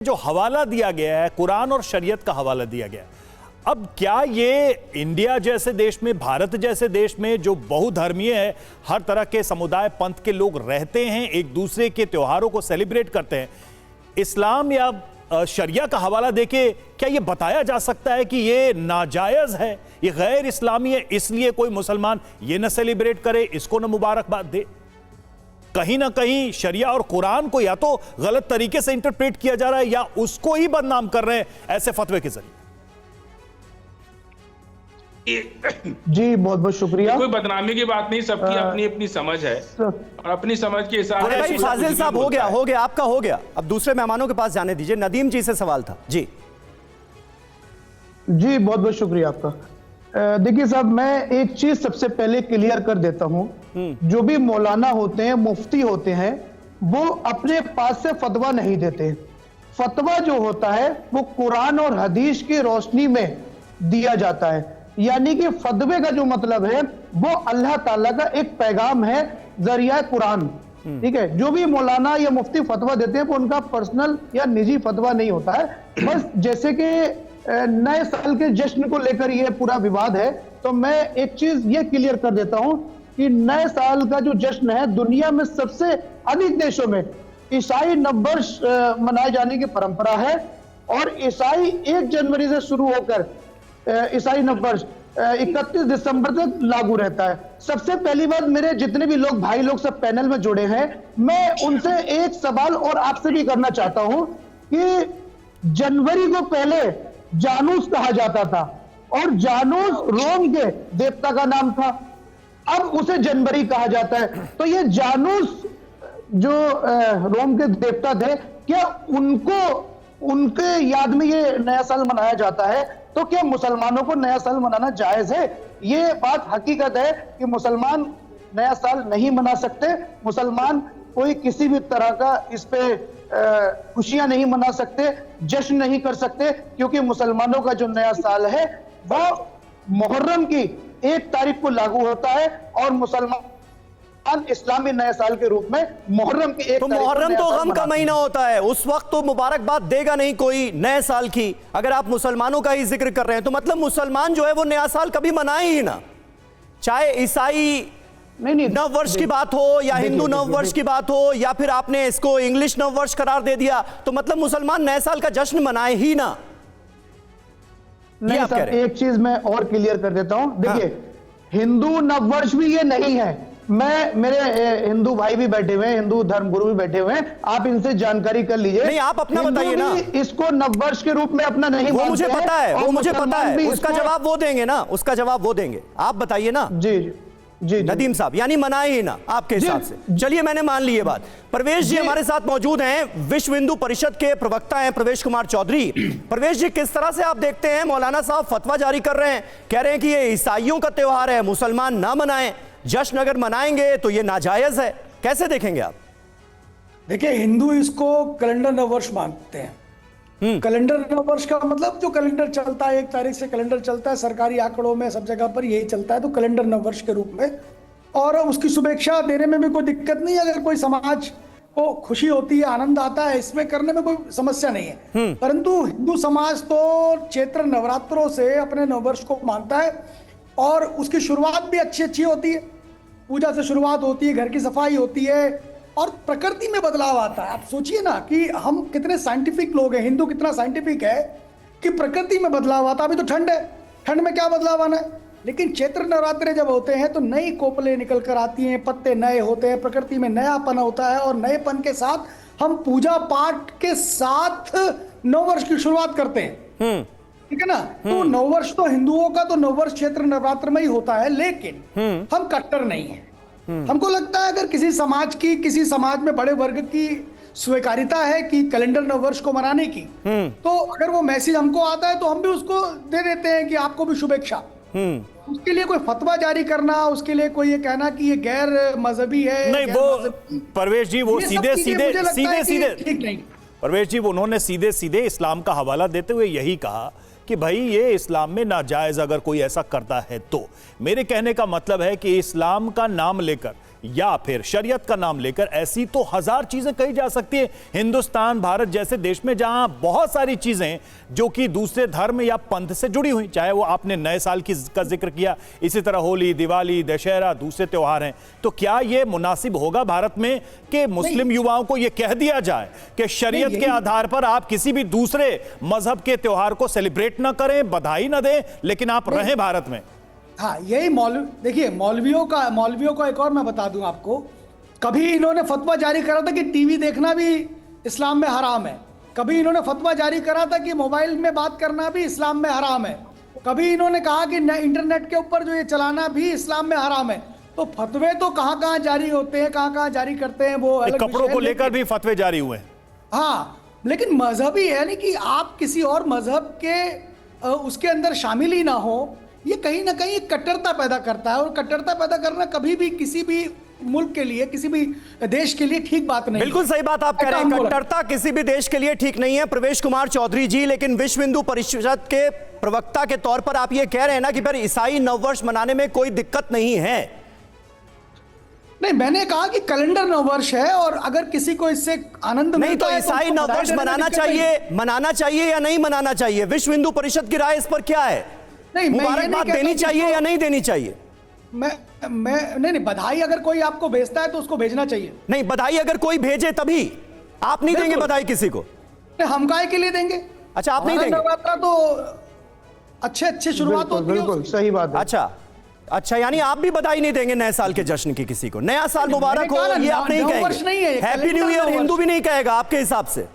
जो हवाला दिया गया है कुरान और शरीयत का हवाला दिया गया है। अब क्या ये इंडिया जैसे देश में, भारत जैसे देश में जो बहुधर्मीय है, हर तरह के समुदाय पंथ के लोग रहते हैं, एक दूसरे के त्योहारों को सेलिब्रेट करते हैं, इस्लाम या शरिया का हवाला देके क्या ये बताया जा सकता है कि ये नाजायज है, ये गैर इस्लामी है, इसलिए कोई मुसलमान ये न सेलिब्रेट करे, इसको न मुबारकबाद दे? कहीं ना कहीं शरिया और कुरान को या तो गलत तरीके से इंटरप्रेट किया जा रहा है या उसको ही बदनाम कर रहे हैं ऐसे फतवे के जरिए। जी बहुत बहुत शुक्रिया। कोई बदनामी की बात नहीं, सबकी अपनी अपनी समझ है और अपनी समझ के हिसाब से। फाजिल साहब हो गया आपका हो गया। अब दूसरे मेहमानों के पास जाने दीजिए। नदीम जी से सवाल था। जी बहुत बहुत शुक्रिया आपका। देखिए साहब, मैं एक चीज सबसे पहले क्लियर कर देता हूं, जो भी मौलाना होते हैं, मुफ्ती होते हैं, वो अपने पास से फतवा नहीं देते। फतवा जो होता है वो कुरान और हदीस की रोशनी में दिया जाता है, यानी कि फतवे का जो मतलब है वो अल्लाह ताला का एक पैगाम है, जरिया कुरान। ठीक है, जो भी मौलाना या मुफ्ती फतवा देते हैं वो उनका पर्सनल या निजी फतवा नहीं होता है। बस जैसे कि नए साल के जश्न को लेकर ये पूरा विवाद है, तो मैं एक चीज ये क्लियर कर देता हूं कि नए साल का जो जश्न है, दुनिया में सबसे अधिक देशों में ईसाई नववर्ष मनाए जाने की परंपरा है, और ईसाई 1 जनवरी से शुरू होकर ईसाई नववर्ष 31 दिसंबर तक लागू रहता है। सबसे पहली बात, मेरे जितने भी लोग भाई लोग सब पैनल में जुड़े हैं, मैं उनसे एक सवाल और आपसे भी करना चाहता हूं कि जनवरी को पहले जानूस कहा जाता था और जानूस रोम के देवता का नाम था, अब उसे जनवरी कहा जाता है। तो ये जानूस जो रोम के देवता थे, क्या उनके याद में ये नया साल मनाया जाता है? तो क्या मुसलमानों को नया साल मनाना जायज है? ये बात हकीकत है कि मुसलमान नया साल नहीं मना सकते। मुसलमान कोई किसी भी तरह का इस पे खुशियां नहीं मना सकते, जश्न नहीं कर सकते, क्योंकि मुसलमानों का जो नया साल है वो मुहर्रम की 1 तारीख को लागू होता है, और मुसलमान इस्लामी नए साल के रूप में मुहर्रम की 1 तारीख। तो मुहर्रम तो गम का महीना होता है, उस वक्त तो मुबारकबाद देगा नहीं कोई नए साल की। अगर आप मुसलमानों का ही जिक्र कर रहे हैं तो मतलब मुसलमान जो है वो नया साल कभी मनाए ही ना, चाहे ईसाई नववर्ष की बात हो या हिंदू नववर्ष की बात हो, या फिर आपने इसको इंग्लिश नववर्ष करार दे दिया, तो मतलब मुसलमान नए साल का जश्न मनाए ही ना। नहीं सर, एक चीज मैं और क्लियर कर देता हूं। देखिए, हिंदू नववर्ष भी ये नहीं है। मेरे हिंदू भाई भी बैठे हुए हैं, हिंदू धर्मगुरु भी बैठे हुए हैं, आप इनसे जानकारी कर लीजिए। नहीं, आप अपना बताइए ना। इसको नववर्ष के रूप में अपना नहीं, वो मुझे पता है, वो मुझे पता है, उसका जवाब वो देंगे ना, उसका जवाब वो देंगे। आप बताइए ना। जी नदीम साहब, यानी मनाए ही ना आपके हिसाब से। चलिए, मैंने मान ली ये बात। प्रवेश जी हमारे साथ मौजूद हैं, विश्व हिंदू परिषद के प्रवक्ता हैं प्रवेश कुमार चौधरी। प्रवेश जी, किस तरह से आप देखते हैं मौलाना साहब फतवा जारी कर रहे हैं, कह रहे हैं कि ये ईसाइयों का त्योहार है, मुसलमान ना मनाएं, जश्न अगर मनाएंगे तो ये नाजायज है, कैसे देखेंगे आप? देखिए, हिंदू इसको कैलेंडर नववर्ष मानते हैं। कैलेंडर नववर्ष का मतलब जो कैलेंडर चलता है, 1 तारीख से कैलेंडर चलता है, सरकारी आंकड़ों में सब जगह पर यही चलता है, तो कैलेंडर नववर्ष के रूप में, और उसकी शुभेच्छा देने में भी कोई दिक्कत नहीं है। अगर कोई समाज को खुशी होती है, आनंद आता है, इसमें करने में कोई समस्या नहीं है। परंतु हिंदू समाज तो चैत्र नवरात्रों से अपने नववर्ष को मानता है, और उसकी शुरुआत भी अच्छी होती है। पूजा से शुरुआत होती है, घर की सफाई होती है, और प्रकृति में बदलाव आता है। आप सोचिए ना कि हम कितने साइंटिफिक लोग हैं, हिंदू कितना साइंटिफिक है कि प्रकृति में बदलाव आता है। अभी तो ठंड है, ठंड में क्या बदलाव आना है, लेकिन चैत्र नवरात्रे जब होते हैं तो नई कोपलें निकल कर आती हैं, पत्ते नए होते हैं, प्रकृति में नयापन होता है, और नएपन के साथ हम पूजा पाठ के साथ नववर्ष की शुरुआत करते हैं। ठीक है ना? तो नववर्ष तो हिंदुओं का तो नववर्ष चैत्र नवरात्र में ही होता है, लेकिन हम कट्टर नहीं है। हमको लगता है अगर किसी समाज में बड़े वर्ग की स्वीकारिता है कि कैलेंडर नववर्ष को मनाने की, तो अगर वो मैसेज हमको आता है तो हम भी उसको दे देते हैं कि आपको भी शुभेच्छा। उसके लिए कोई फतवा जारी करना, उसके लिए कोई ये कहना कि ये गैर मजहबी है, नहीं, वो परवेश जी वो सीधे ठीक नहीं। परवेश जी उन्होंने सीधे इस्लाम का हवाला देते हुए यही कहा कि भाई ये इस्लाम में नाजायज अगर कोई ऐसा करता है तो। मेरे कहने का मतलब है कि इस्लाम का नाम लेकर या फिर शरीयत का नाम लेकर, ऐसी तो हजार चीजें कही जा सकती है। हिंदुस्तान भारत जैसे देश में जहां बहुत सारी चीजें जो कि दूसरे धर्म या पंथ से जुड़ी हुई, चाहे वो आपने नए साल का जिक्र किया, इसी तरह होली, दिवाली, दशहरा, दूसरे त्योहार हैं, तो क्या यह मुनासिब होगा भारत में कि मुस्लिम युवाओं को यह कह दिया जाए कि शरीयत के आधार पर आप किसी भी दूसरे मजहब के त्योहार को सेलिब्रेट ना करें, बधाई ना दें, लेकिन आप रहें भारत में? हाँ, यही देखिए, मौलवियों का एक और मैं बता दूं आपको, कभी इन्होंने फतवा जारी करा था कि टीवी देखना भी इस्लाम में हराम है, कभी इन्होंने फतवा जारी करा था कि मोबाइल में बात करना भी इस्लाम में हराम है, कभी इन्होंने कहा कि इंटरनेट के ऊपर जो ये चलाना भी इस्लाम में हराम है। तो फतवे तो कहाँ जारी होते हैं, कहाँ जारी करते हैं, वो अलग कपड़ों को लेकर भी फतवे जारी हुए हैं। हाँ, लेकिन मजहबी है नहीं कि आप किसी और मजहब के उसके अंदर शामिल ही ना हो, ये कहीं ना कहीं कट्टरता पैदा करता है, और कट्टरता पैदा करना कभी भी किसी भी मुल्क के लिए, किसी भी देश के लिए ठीक बात नहीं। बिल्कुल सही बात आप कह रहे हैं, कट्टरता किसी भी देश के लिए ठीक नहीं है प्रवेश कुमार चौधरी जी। लेकिन विश्व हिंदू परिषद के प्रवक्ता के तौर पर आप ये कह रहे हैं ना कि फिर ईसाई नववर्ष मनाने में कोई दिक्कत नहीं है। नहीं, मैंने कहा कि कैलेंडर नववर्ष है, और अगर किसी को इससे आनंद नहीं तो ईसाई नववर्ष मनाना चाहिए या नहीं मनाना चाहिए? विश्व हिंदू परिषद की राय इस पर क्या है? नहीं, मुबारकबाद देनी चाहिए या नहीं देनी चाहिए? मैं नहीं, बधाई अगर कोई आपको भेजता है तो उसको भेजना चाहिए। नहीं, बधाई अगर कोई भेजे तभी आप नहीं देंगे बधाई किसी को? हम काहे के लिए देंगे? अच्छा, आप नहीं देंगे? नवरात्रा तो अच्छे शुरुआत होती है। बिल्कुल सही बात है। अच्छा, यानी आप भी बधाई नहीं देंगे नए साल के जश्न की किसी को? नया साल मुबारक हो ये आप नहीं कहेंगे? हैप्पी न्यू ईयर हिंदू भी नहीं कहेगा आपके हिसाब से?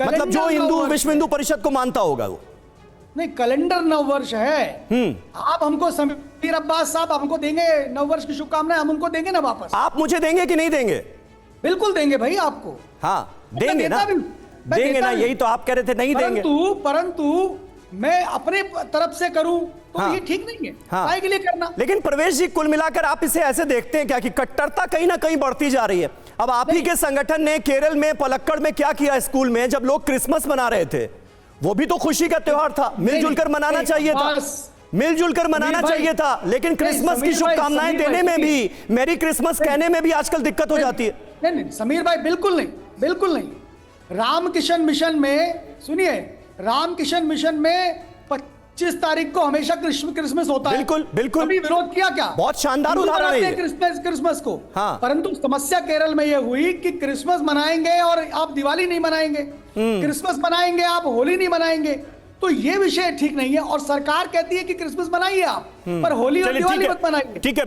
मतलब जो हिंदू विश्व हिंदू परिषद को मानता होगा वो? नहीं, कैलेंडर नववर्ष है। आप हमको, समीर अब्बास साहब हमको देंगे नववर्ष की शुभकामनाएं, हम उनको देंगे ना वापस? आप मुझे देंगे कि नहीं देंगे? बिल्कुल देंगे भाई आपको। हाँ देंगे ना, देंगे ना, यही तो आप कह रहे थे नहीं देंगे। परंतु मैं अपने तरफ से करूं तो ये ठीक नहीं है। हाँ, के लिए करना। लेकिन प्रवेश जी, कुल मिलाकर आप इसे ऐसे देखते हैं क्या कि कट्टरता कहीं ना कहीं बढ़ती जा रही है? अब आप ही के संगठन ने केरल में पलक्कड़ में क्या किया, स्कूल में जब लोग क्रिसमस मना रहे थे, वो भी तो खुशी का त्योहार था, मिलजुल कर मनाना चाहिए था, मिलजुल कर मनाना चाहिए था। लेकिन क्रिसमस की शुभकामनाएं देने में भी, मेरी क्रिसमस कहने में भी आजकल दिक्कत हो जाती है। नहीं समीर भाई, बिल्कुल नहीं, बिल्कुल नहीं। रामकिशन मिशन में, सुनिए, रामकिशन मिशन में 25 तारीख को हमेशा क्रिसमस होता है। बिल्कुल बिल्कुल। कभी विरोध किया क्या? बहुत शानदार उदाहरण है क्रिसमस को। हाँ। परंतु समस्या केरल में यह हुई कि क्रिसमस मनाएंगे और आप दिवाली नहीं मनाएंगे, क्रिसमस मनाएंगे आप होली नहीं मनाएंगे। तो ये विषय ठीक नहीं है, और सरकार कहती है कि क्रिसमस मनाइए आप, पर होली और दिवाली मत मनाइए। ठीक है,